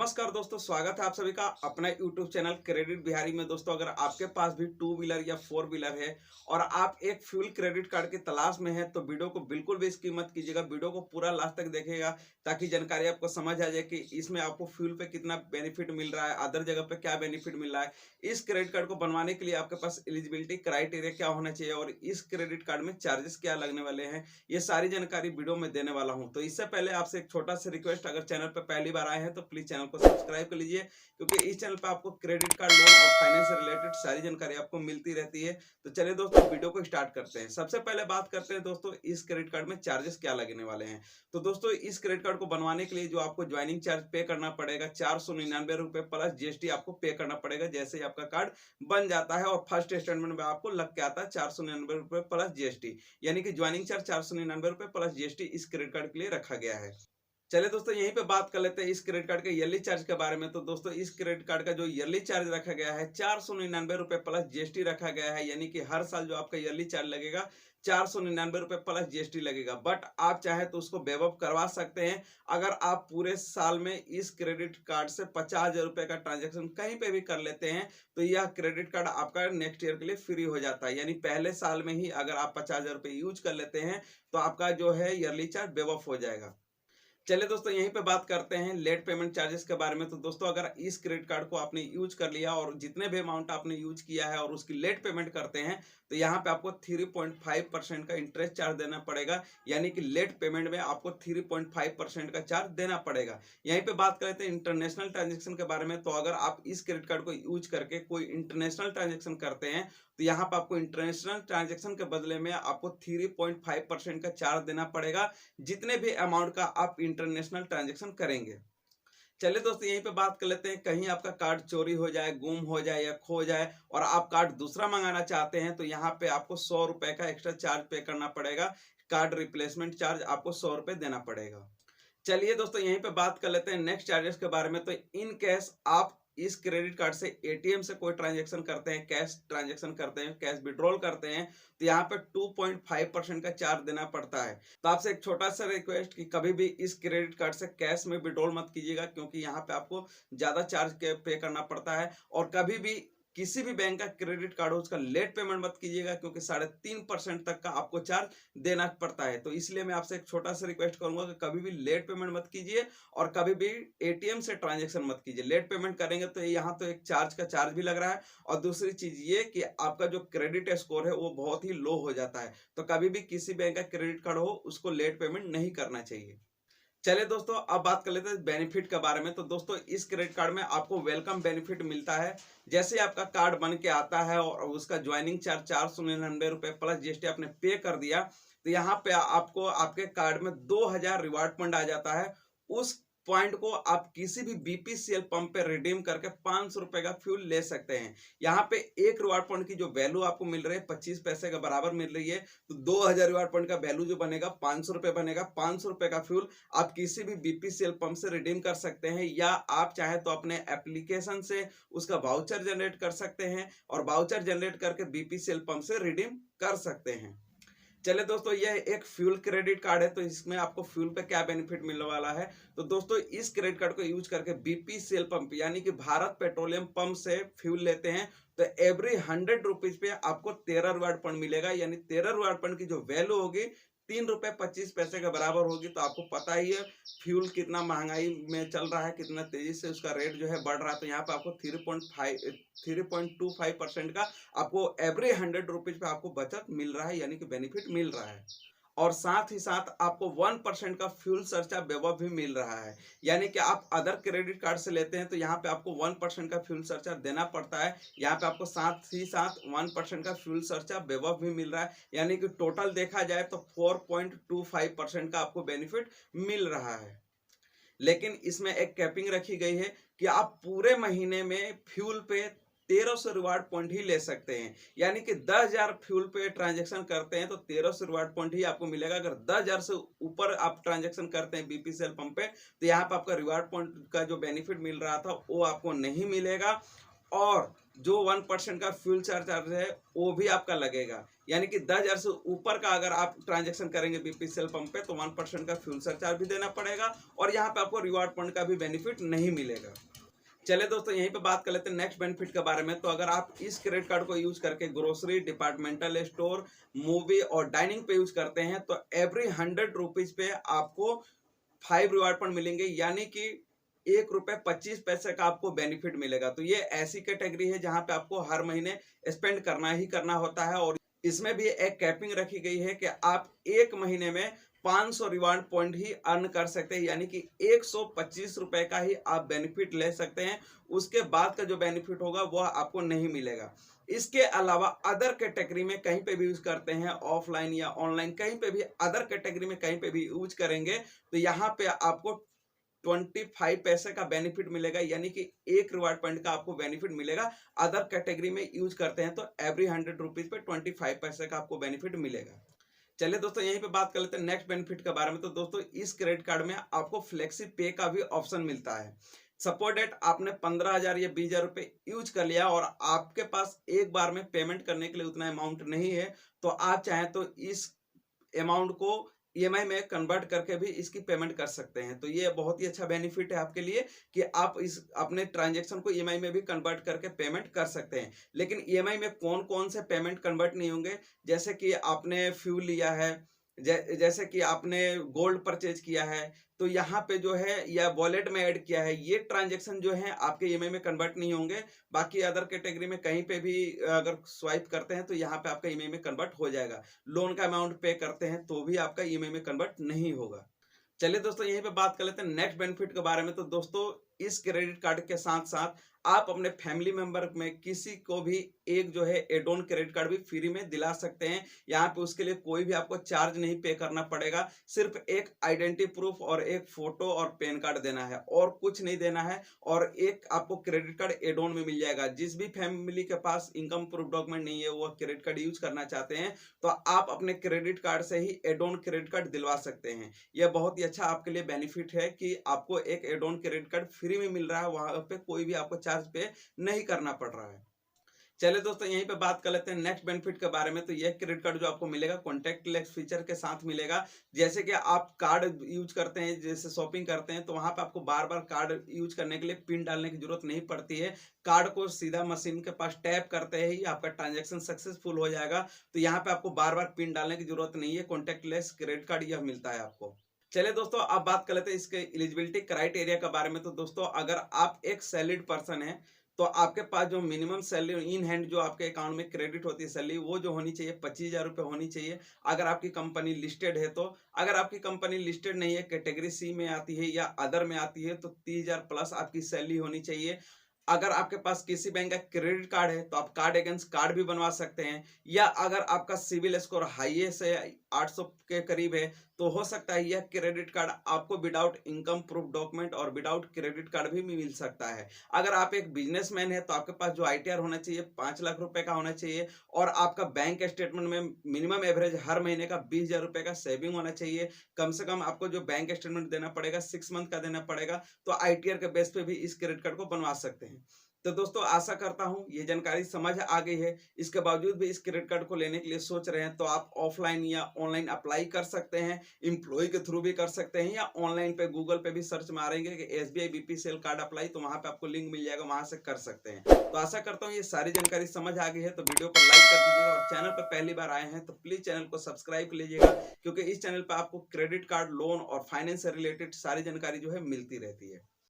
नमस्कार दोस्तों, स्वागत है आप सभी का अपना YouTube चैनल क्रेडिट बिहारी में। दोस्तों, अगर आपके पास भी टू व्हीलर या फोर व्हीलर है और आप एक फ्यूल क्रेडिट कार्ड की तलाश में हैं तो वीडियो को बिल्कुल भी स्किप मत कीजिएगा। वीडियो को पूरा लास्ट तक देखिएगा ताकि जानकारी आपको समझ आ जाए कि इसमें आपको फ्यूल पे कितना बेनिफिट मिल रहा है, अदर जगह पे क्या बेनिफिट मिल रहा है। इस क्रेडिट कार्ड को बनवाने के लिए आपके पास एलिजिबिलिटी क्राइटेरिया क्या होना चाहिए और इस क्रेडिट कार्ड में चार्जेस क्या लगने वाले हैं, ये सारी जानकारी वीडियो में देने वाला हूँ। तो इससे पहले आपसे एक छोटा सा रिक्वेस्ट, अगर चैनल पर पहली बार आए हैं तो प्लीज चैनल को सब्सक्राइब कर लीजिए, क्योंकि इस चैनल पे आपको क्रेडिट कार्ड, लोन और फाइनेंस से रिलेटेड सारी जानकारी आपको मिलती रहती है। तो चलिए दोस्तों, वीडियो को स्टार्ट करते हैं। सबसे पहले बात करते हैं दोस्तों, इस क्रेडिट कार्ड में चार्जेस क्या लगने वाले हैं। तो दोस्तों, इस क्रेडिट कार्ड को बनवाने के लिए जो आपको ज्वाइनिंग चार्ज पे करना पड़ेगा 499 रुपए प्लस जीएसटी आपको पे करना पड़ेगा जैसे ही आपका कार्ड बन जाता है। और फर्स्ट स्टेटमेंट में आपको लग के आता है 499 रुपए प्लस जीएसटी, यानी कि ज्वाइनिंग चार्ज 499 रुपए प्लस जीएसटी इस क्रेडिट कार्ड के लिए रखा गया है। चलिए दोस्तों, यहीं पे बात कर लेते हैं इस क्रेडिट कार्ड के ईयरली चार्ज के बारे में। तो दोस्तों, इस क्रेडिट कार्ड का जो ईयरली चार्ज रखा गया है 499 रुपए प्लस जीएसटी रखा गया है, यानी कि हर साल जो आपका ईयरली चार्ज लगेगा 499 रुपए प्लस जीएसटी लगेगा। बट आप चाहे तो उसको वेव ऑफ करवा सकते हैं। अगर आप पूरे साल में इस क्रेडिट कार्ड से 50,000 रुपए का ट्रांजेक्शन कहीं पे भी कर लेते हैं तो यह क्रेडिट कार्ड आपका नेक्स्ट ईयर के लिए फ्री हो जाता है। यानी पहले साल में ही अगर आप 50,000 रुपए यूज कर लेते हैं तो आपका जो है ईयरली चार्ज वेव ऑफ हो जाएगा। चलिए दोस्तों, यहीं पे बात करते हैं लेट पेमेंट चार्जेस के बारे में। तो दोस्तों, अगर इस क्रेडिट कार्ड को आपने यूज कर लिया और जितने भी अमाउंट आपने यूज किया है और उसकी लेट पेमेंट करते हैं तो यहाँ पे आपको 3.5% का इंटरेस्ट चार्ज देना पड़ेगा, यानी कि लेट पेमेंट में आपको 3.5% का चार्ज देना पड़ेगा। यहीं पे बात करते हैं इंटरनेशनल ट्रांजेक्शन के बारे में। तो अगर आप इस क्रेडिट कार्ड को यूज करके कोई इंटरनेशनल ट्रांजेक्शन करते हैं तो यहाँ पे आपको इंटरनेशनल ट्रांजेक्शन के बदले में आपको 3.5% का चार्ज देना पड़ेगा, जितने भी अमाउंट का आप इंटरनेशनल ट्रांजैक्शन करेंगे। चलिए दोस्तों, यहीं पे बात कर लेते हैं, कहीं आपका कार्ड चोरी हो जाए, गुम हो जाए या खो जाए और आप कार्ड दूसरा मंगाना चाहते हैं तो यहाँ पे आपको 100 रुपए का एक्स्ट्रा चार्ज पे करना पड़ेगा। कार्ड रिप्लेसमेंट चार्ज आपको 100 रुपए देना पड़ेगा। चलिए दोस्तों, यहीं पे बात कर लेते हैं नेक्स्ट चार्जेस के बारे में। तो इन केस आप इस क्रेडिट कार्ड से एटीएम से कोई ट्रांजैक्शन करते हैं, कैश ट्रांजैक्शन करते हैं, कैश विड्रॉल करते हैं तो यहाँ पे 2.5% का चार्ज देना पड़ता है। तो आपसे एक छोटा सा रिक्वेस्ट कि कभी भी इस क्रेडिट कार्ड से कैश में विड्रॉल मत कीजिएगा, क्योंकि यहाँ पे आपको ज्यादा चार्ज पे करना पड़ता है। और कभी भी किसी भी बैंक का क्रेडिट कार्ड हो उसका लेट पेमेंट मत कीजिएगा, क्योंकि 3.5% तक का आपको चार्ज देना पड़ता है। तो इसलिए मैं आपसे एक छोटा सा रिक्वेस्ट करूंगा कि कभी भी लेट पेमेंट मत कीजिए और कभी भी एटीएम से ट्रांजैक्शन मत कीजिए। लेट पेमेंट करेंगे तो यहाँ तो एक चार्ज का चार्ज भी लग रहा है और दूसरी चीज ये कि आपका जो क्रेडिट स्कोर है वो बहुत ही लो हो जाता है। तो कभी भी किसी बैंक का क्रेडिट कार्ड हो उसको लेट पेमेंट नहीं करना चाहिए। चलिए दोस्तों, अब बात कर लेते हैं बेनिफिट के बारे में। तो दोस्तों, इस क्रेडिट कार्ड में आपको वेलकम बेनिफिट मिलता है। जैसे आपका कार्ड बन के आता है और उसका ज्वाइनिंग चार्ज 499 रुपए प्लस जीएसटी आपने पे कर दिया तो यहाँ पे आपको आपके कार्ड में 2000 रिवार्ड पॉइंट आ जाता है। उस पॉइंट को आप किसी भी बीपीसीएल पंप पे रिडीम करके 500 रुपए का फ्यूल ले सकते हैं। यहाँ पे एक रिवार्ड पॉइंट की जो वैल्यू आपको मिल रही है 25 पैसे के बराबर मिल रही है। तो 2000 रिवार्ड पॉइंट का वैल्यू जो बनेगा 500 रुपए बनेगा। 500 रुपए का फ्यूल आप किसी भी बीपीसीएल पंप से रिडीम कर सकते हैं, या आप चाहे तो अपने एप्लीकेशन से उसका वाउचर जनरेट कर सकते हैं और वाउचर जनरेट करके बीपीसीएल पंप से रिडीम कर सकते हैं। चलिए दोस्तों, यह एक फ्यूल क्रेडिट कार्ड है तो इसमें आपको फ्यूल पे क्या बेनिफिट मिलने वाला है। तो दोस्तों, इस क्रेडिट कार्ड को यूज करके बीपीसीएल पंप यानी कि भारत पेट्रोलियम पंप से फ्यूल लेते हैं तो एवरी 100 रुपीज पे आपको 13 रिवार्ड पॉइंट मिलेगा, यानी 13 रिवार्ड पॉइंट की जो वैल्यू होगी 3.25 रुपए के बराबर होगी। तो आपको पता ही है फ्यूल कितना महंगाई में चल रहा है, कितना तेजी से उसका रेट जो है बढ़ रहा है। तो यहाँ पे आपको 3.25% का आपको एवरी 100 रुपीज पे आपको बचत मिल रहा है, यानी कि बेनिफिट मिल रहा है। और साथ ही साथ आपको 1% का फ्यूल सरचार्ज वेव ऑफ भी मिल रहा है, यानी कि आप अदर क्रेडिट कार्ड से लेते हैं तो यहाँ पे आपको 1% का फ्यूल सरचार्ज देना पड़ता है। यहाँ पे आपको साथ ही साथ 1% का फ्यूल सरचार्ज वेव ऑफ भी मिल रहा है, यानी कि टोटल देखा जाए तो 4.25% का आपको बेनिफिट मिल रहा है। लेकिन इसमें एक कैपिंग रखी गई है कि आप पूरे महीने में फ्यूल पे 1300 रिवार्ड पॉइंट ही ले सकते हैं, यानी कि 10,000 फ्यूल पे ट्रांजैक्शन करते हैं तो 1300 रिवार्ड पॉइंट ही आपको मिलेगा। अगर 10,000 से ऊपर आप ट्रांजैक्शन करते हैं बीपीसीएल पंप पे तो यहाँ पे आपका रिवार्ड पॉइंट का जो बेनिफिट मिल रहा था वो आपको नहीं मिलेगा। और जो 1% का फ्यूल चार्ज है वो भी आपका लगेगा। यानी कि 10,000 से ऊपर का अगर आप ट्रांजैक्शन करेंगे बीपीसीएल पंप पे तो 1% का फ्यूल चार्ज भी देना पड़ेगा और यहाँ पे आपको रिवॉर्ड पॉइंट का भी बेनिफिट नहीं मिलेगा। चलिए दोस्तों, यहीं पे बात कर लेते हैं नेक्स्ट बेनिफिट के बारे में। तो अगर आप इस क्रेडिट कार्ड को यूज करके ग्रोसरी, डिपार्टमेंटल स्टोर, मूवी और डाइनिंग पे यूज करते हैं तो एवरी 100 रुपीज पे आपको 5 रिवार्ड पॉइंट मिलेंगे, यानी कि ₹1.25 का आपको बेनिफिट मिलेगा। तो ये ऐसी कैटेगरी है जहां पे आपको हर महीने स्पेंड करना ही करना होता है और इसमें भी एक कैपिंग रखी गई है कि आप एक महीने में 500 रिवार्ड पॉइंट ही अर्न कर सकते हैं, यानी कि ₹125 का ही आप बेनिफिट ले सकते हैं। उसके बाद का जो बेनिफिट होगा वह आपको नहीं मिलेगा। इसके अलावा अदर कैटेगरी में कहीं पे भी यूज करते हैं, ऑफलाइन या ऑनलाइन, कहीं पे भी अदर कैटेगरी में कहीं पे भी यूज करेंगे तो यहाँ पे आपको 25 पैसे का बेनिफिट मिलेगा, यानी कि एक रिवार्ड पॉइंट का आपको बेनिफिट मिलेगा। अदर कैटेगरी में यूज करते हैं तो एवरी 100 रुपीज पे 25 पैसे का आपको बेनिफिट मिलेगा। चलिए दोस्तों, यहीं पे बात कर लेते हैं नेक्स्ट बेनिफिट के बारे में। तो दोस्तों, इस क्रेडिट कार्ड में आपको फ्लेक्सी पे का भी ऑप्शन मिलता है। सपोज डेट आपने 15,000 या 20,000 रुपए यूज कर लिया और आपके पास एक बार में पेमेंट करने के लिए उतना अमाउंट नहीं है, तो आप चाहें तो इस अमाउंट को ईएमआई में कन्वर्ट करके भी इसकी पेमेंट कर सकते हैं। तो ये बहुत ही अच्छा बेनिफिट है आपके लिए कि आप इस अपने ट्रांजैक्शन को ईएमआई में भी कन्वर्ट करके पेमेंट कर सकते हैं। लेकिन ईएमआई में कौन कौन से पेमेंट कन्वर्ट नहीं होंगे, जैसे कि आपने फ्यूल लिया है, जैसे कि आपने गोल्ड परचेज किया है, तो यहाँ पे जो है या वॉलेट में ऐड किया है, ये ट्रांजैक्शन जो है आपके ईएमआई में कन्वर्ट नहीं होंगे। बाकी अदर कैटेगरी में कहीं पे भी अगर स्वाइप करते हैं तो यहाँ पे आपका ईएमआई में कन्वर्ट हो जाएगा। लोन का अमाउंट पे करते हैं तो भी आपका ईएमआई में कन्वर्ट नहीं होगा। चलिए दोस्तों, यहीं पे बात कर लेते हैं नेक्स्ट बेनिफिट के बारे में। तो दोस्तों, इस क्रेडिट कार्ड के साथ साथ आप अपने फैमिली मेंबर में किसी को भी एक जो है एड ऑन क्रेडिट कार्ड भी फ्री में दिला सकते हैं। यहाँ पे उसके लिए कोई भी आपको चार्ज नहीं पे करना पड़ेगा। सिर्फ एक आइडेंटिटी प्रूफ और एक फोटो और पैन कार्ड देना है और कुछ नहीं देना है, और एक आपको क्रेडिट कार्ड एड ऑन में मिल जाएगा। जिस भी फैमिली के पास इनकम प्रूफ डॉक्यूमेंट नहीं है, वो क्रेडिट कार्ड यूज करना चाहते हैं, तो आप अपने क्रेडिट कार्ड से ही एड ऑन क्रेडिट कार्ड दिलवा सकते हैं। यह बहुत ही अच्छा आपके लिए बेनिफिट है कि आपको एक add on credit card free में मिल रहा है, वहां पे कोई भी आपको चार्ज पे नहीं करना पड़ रहा है। चलिए दोस्तों, यहीं पे बात कर लेते हैं नेक्स्ट बेनिफिट के बारे में। तो यह क्रेडिट कार्ड जो आपको मिलेगा कॉन्टैक्टलेस फीचर के साथ मिलेगा। जैसे कि आप कार्ड यूज करते हैं, जैसे शॉपिंग करते हैं, तो वहां पे आपको बार बार कार्ड यूज करने के लिए पिन डालने की जरूरत नहीं पड़ती है। कार्ड को सीधा मशीन के पास टैप करते ही आपका ट्रांजेक्शन सक्सेसफुल हो जाएगा। तो यहाँ पे आपको बार बार पिन डालने की जरूरत नहीं है। कॉन्टैक्टलेस क्रेडिट कार्ड यह मिलता है आपको। चलिए दोस्तों, अब बात कर लेते हैं इसके एलिजिबिलिटी क्राइटेरिया के बारे में। तो दोस्तों, अगर आप एक सैलरीड पर्सन है तो आपके पास जो मिनिमम सैलरी इन हैंड जो आपके अकाउंट में क्रेडिट होती है सैलरी, वो जो होनी चाहिए 25,000 रुपये होनी चाहिए। अगर आपकी कंपनी लिस्टेड है तो, अगर आपकी कंपनी लिस्टेड नहीं है, कैटेगरी सी में आती है या अदर में आती है, तो 30,000 प्लस आपकी सैलरी होनी चाहिए। अगर आपके पास किसी बैंक का क्रेडिट कार्ड है तो आप कार्ड अगेंस्ट कार्ड भी बनवा सकते हैं, या अगर आपका सिविल स्कोर हाईएस्ट है 800 के करीब है तो हो सकता है यह क्रेडिट कार्ड आपको विदाउट इनकम प्रूफ डॉक्यूमेंट और विदाउट क्रेडिट कार्ड भी मिल सकता है। अगर आप एक बिजनेसमैन है तो आपके पास जो आईटीआर होना चाहिए 5 लाख रुपए का होना चाहिए, और आपका बैंक स्टेटमेंट में मिनिमम एवरेज हर महीने का 20,000 रुपए का सेविंग होना चाहिए। कम से कम आपको जो बैंक स्टेटमेंट देना पड़ेगा 6 मंथ का देना पड़ेगा। तो आईटीआर के बेस पे भी इस क्रेडिट कार्ड को बनवा सकते हैं। तो दोस्तों, आशा करता हूं ये जानकारी समझ आ गई है। इसके बावजूद भी इस क्रेडिट कार्ड को लेने के लिए सोच रहे हैं तो आप ऑफलाइन या ऑनलाइन अप्लाई कर सकते हैं। एम्प्लॉय के थ्रू भी कर सकते हैं, या ऑनलाइन पे गूगल पे भी सर्च मारेंगे कि एसबीआई बीपीसीएल कार्ड अप्लाई, तो वहां पे आपको लिंक मिल जाएगा, वहां से कर सकते हैं। तो आशा करता हूँ ये सारी जानकारी समझ आ गई है। तो वीडियो को लाइक कर दीजिएगा, और चैनल पर पहली बार आए हैं तो प्लीज चैनल को सब्सक्राइब कर लीजिएगा, क्योंकि इस चैनल पर आपको क्रेडिट कार्ड, लोन और फाइनेंस से रिलेटेड सारी जानकारी जो है मिलती रहती है।